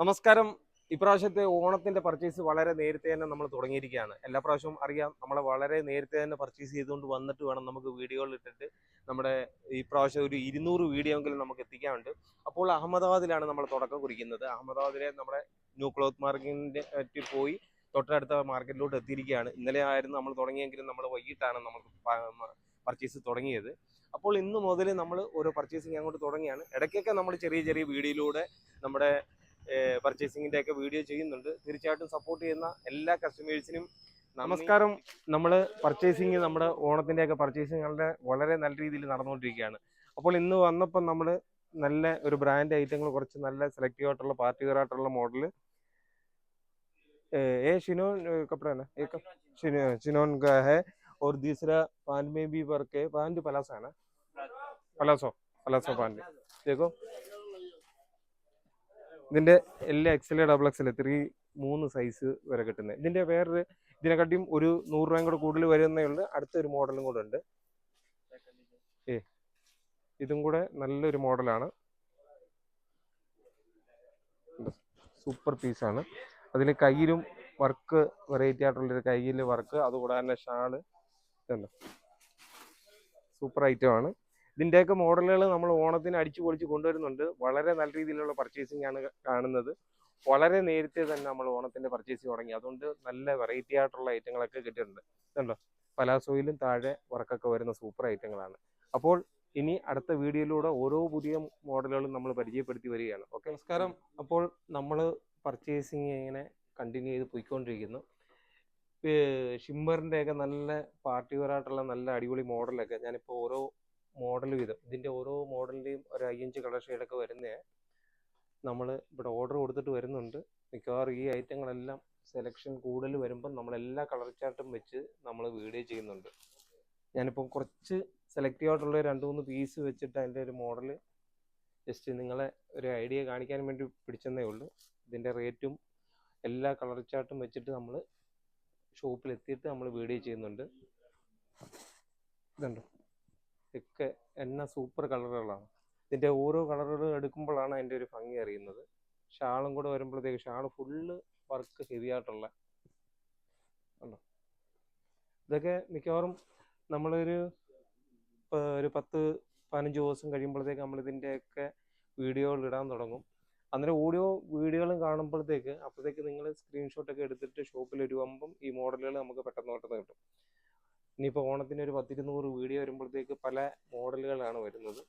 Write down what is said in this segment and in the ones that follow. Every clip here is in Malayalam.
നമസ്കാരം. ഇപ്രാവശ്യത്തെ ഓണത്തിന്റെ പർച്ചേസ് വളരെ നേരത്തെ തന്നെ നമ്മൾ തുടങ്ങിയിരിക്കുകയാണ്. എല്ലാ പ്രാവശ്യവും അറിയാം, നമ്മളെ വളരെ നേരത്തെ തന്നെ പർച്ചേസ് ചെയ്തുകൊണ്ട് വന്നിട്ട് വേണം നമുക്ക് വീഡിയോകൾ ഇട്ടിട്ട് നമ്മുടെ ഈ പ്രാവശ്യം ഒരു 200 വീഡിയോ എങ്കിലും നമുക്ക് എത്തിക്കാനുണ്ട്. അപ്പോൾ അഹമ്മദാബാദിലാണ് നമ്മൾ തുടക്കം കുറിക്കുന്നത്. അഹമ്മദാബാദിലെ നമ്മുടെ ന്യൂ ക്ലോത്ത് മാർക്കറ്റിൽ പോയി തൊട്ടടുത്ത മാർക്കറ്റിലോട്ട് എത്തിയിരിക്കുകയാണ്. ഇന്നലെ ആയിരുന്നു നമ്മൾ തുടങ്ങിയെങ്കിലും നമ്മൾ വൈകിട്ടാണ് നമ്മൾ പർച്ചേസ് തുടങ്ങിയത്. അപ്പോൾ ഇന്ന് മുതൽ നമ്മൾ ഓരോ പർച്ചേസിങ് അങ്ങോട്ട് തുടങ്ങിയാണ്. ഇടയ്ക്കൊക്കെ നമ്മൾ ചെറിയ ചെറിയ വീഡിയോയിലൂടെ നമ്മുടെ പർച്ചേസിങ്ങിൻ്റെ ഒക്കെ വീഡിയോ ചെയ്യുന്നുണ്ട്. തീർച്ചയായിട്ടും സപ്പോർട്ട് ചെയ്യുന്ന എല്ലാ കസ്റ്റമേഴ്സിനും നമസ്കാരം. നമ്മൾ പർച്ചേസിങ് നമ്മുടെ ഓണത്തിൻ്റെയൊക്കെ പർച്ചേസിങ്ങുകളുടെ വളരെ നല്ല രീതിയിൽ നടന്നുകൊണ്ടിരിക്കുകയാണ്. അപ്പോൾ ഇന്ന് വന്നപ്പോൾ നമ്മൾ നല്ല ഒരു ബ്രാൻഡ് ഐറ്റങ്ങൾ കുറച്ച് നല്ല സെലക്റ്റീവ് ആയിട്ടുള്ള പാർട്ടി വെയർ ആയിട്ടുള്ള മോഡൽ शिनोन कपड़ा ना एक चिनोन का है और दूसरा पान में भी वर्क है. पान जो पलासा है ना, पलासो पलासो पान देखो. ഇതിന്റെ എല്ലാ എക്സൽ ഡബിൾ എക്സൽ 3 സൈസ് വരെ കിട്ടുന്നത്. ഇതിന്റെ വേറെ ഇതിനെക്കാട്ടിയും ഒരു 100 രൂപയും കൂടെ കൂടുതൽ വരുന്നേ ഉള്ളൂ. അടുത്തൊരു മോഡലും കൂടെ ഉണ്ട്. ഇതും കൂടെ നല്ലൊരു മോഡലാണ്. സൂപ്പർ പീസാണ്. അതിൽ കയ്യിലും വർക്ക് വെറൈറ്റി ആയിട്ടുള്ളൊരു കയ്യിൽ വർക്ക്, അതുകൂടെ തന്നെ ഷാള് ഇതുണ്ട്. സൂപ്പർ ഐറ്റമാണ്. ഇതിൻ്റെയൊക്കെ മോഡലുകൾ നമ്മൾ ഓണത്തിന് അടിച്ചു പൊളിച്ച് കൊണ്ടുവരുന്നുണ്ട്. വളരെ നല്ല രീതിയിലുള്ള പർച്ചേസിംഗ് ആണ് കാണുന്നത്. വളരെ നേരത്തെ തന്നെ നമ്മൾ ഓണത്തിൻ്റെ പർച്ചേസിങ് തുടങ്ങി. അതുകൊണ്ട് നല്ല വെറൈറ്റി ആയിട്ടുള്ള ഐറ്റങ്ങളൊക്കെ കിട്ടിയിട്ടുണ്ട്. ഇതുണ്ടോ, പലാസോയിലും താഴെ വർക്കൊക്കെ വരുന്ന സൂപ്പർ ഐറ്റങ്ങളാണ്. അപ്പോൾ ഇനി അടുത്ത വീഡിയോയിലൂടെ ഓരോ പുതിയ മോഡലുകളും നമ്മൾ പരിചയപ്പെടുത്തി വരികയാണ്. ഓക്കെ, നമസ്കാരം. അപ്പോൾ നമ്മൾ പർച്ചേസിങ് ഇങ്ങനെ കണ്ടിന്യൂ ചെയ്ത് പോയിക്കൊണ്ടിരിക്കുന്നു. ഷിമ്മറിൻ്റെ ഒക്കെ നല്ല പാർട്ടി വെയർ ആയിട്ടുള്ള നല്ല അടിപൊളി മോഡലൊക്കെ ഞാനിപ്പോൾ ഓരോ മോഡൽ വീതം ഇതിൻ്റെ ഓരോ മോഡലിൻ്റെയും ഒരു 5 കളർ ഷെയ്ഡൊക്കെ വരുന്നേ നമ്മൾ ഇവിടെ ഓർഡർ കൊടുത്തിട്ട് വരുന്നുണ്ട്. മിക്കവാറും ഈ ഐറ്റങ്ങളെല്ലാം സെലക്ഷൻ കൂടുതൽ വരുമ്പം നമ്മളെല്ലാ കളർ ചാർട്ടും വെച്ച് നമ്മൾ വീഡിയോ ചെയ്യുന്നുണ്ട്. ഞാനിപ്പം കുറച്ച് സെലക്റ്റീവ് ആയിട്ടുള്ള 2-3 പീസ് വെച്ചിട്ട് അതിൻ്റെ ഒരു മോഡൽ ജസ്റ്റ് നിങ്ങളെ ഒരു ഐഡിയ കാണിക്കാൻ വേണ്ടി പിടിച്ചെന്നേ ഉള്ളൂ. ഇതിൻ്റെ റേറ്റും എല്ലാ കളർ ചാർട്ടും വെച്ചിട്ട് നമ്മൾ ഷോപ്പിലെത്തിയിട്ട് നമ്മൾ വീഡിയോ ചെയ്യുന്നുണ്ട്. ഇതുണ്ടോ, ഒക്കെ എന്ന സൂപ്പർ കളറുകളാണ്. ഇതിൻ്റെ ഓരോ കളറുകൾ എടുക്കുമ്പോഴാണ് അതിൻ്റെ ഒരു ഭംഗി അറിയുന്നത്. ഷാളും കൂടെ വരുമ്പോഴത്തേക്ക് ഷാള് ഫുള്ള് വർക്ക് ഹെവി ആയിട്ടുള്ള ഉണ്ടോ. ഇതൊക്കെ മിക്കവാറും നമ്മളൊരു 10-15 ദിവസം കഴിയുമ്പോഴത്തേക്ക് നമ്മൾ ഇതിൻ്റെയൊക്കെ വീഡിയോകൾ ഇടാൻ തുടങ്ങും. അന്നേരം ഓരോ വീഡിയോകളും കാണുമ്പോഴത്തേക്ക് അപ്പോഴത്തേക്ക് നിങ്ങൾ സ്ക്രീൻഷോട്ടൊക്കെ എടുത്തിട്ട് ഷോപ്പിൽ വരുമ്പം ഈ മോഡലുകൾ നമുക്ക് പെട്ടെന്ന് കിട്ടും. ഇനിയിപ്പോൾ ഓണത്തിന് ഒരു 10-200 വീഡിയോ വരുമ്പോഴത്തേക്ക് പല മോഡലുകളാണ് വരുന്നത്.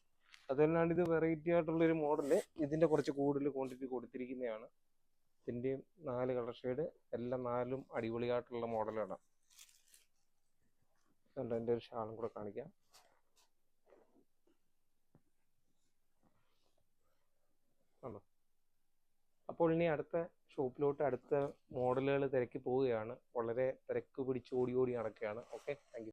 അതല്ലാണ്ട് ഇത് വെറൈറ്റി ആയിട്ടുള്ളൊരു മോഡല് ഇതിൻ്റെ കുറച്ച് കൂടുതൽ ക്വാണ്ടിറ്റി കൊടുത്തിരിക്കുന്നതാണ്. ഇതിൻ്റെയും 4 കളർ ഷെയ്ഡ്, എല്ലാം 4ഉം അടിപൊളിയായിട്ടുള്ള മോഡലാണ്. കണ്ടോ, എൻ്റെ ഒരു ഷാളും കൂടെ കാണിക്കാം. കണ്ടോ. അപ്പോൾ ഇനി അടുത്ത ഷോപ്പിലോട്ട് അടുത്ത മോഡലുകൾ തിരക്കി പോവുകയാണ്. വളരെ തിരക്ക് പിടിച്ച് ഓടി നടക്കുകയാണ്. Okay, thank you.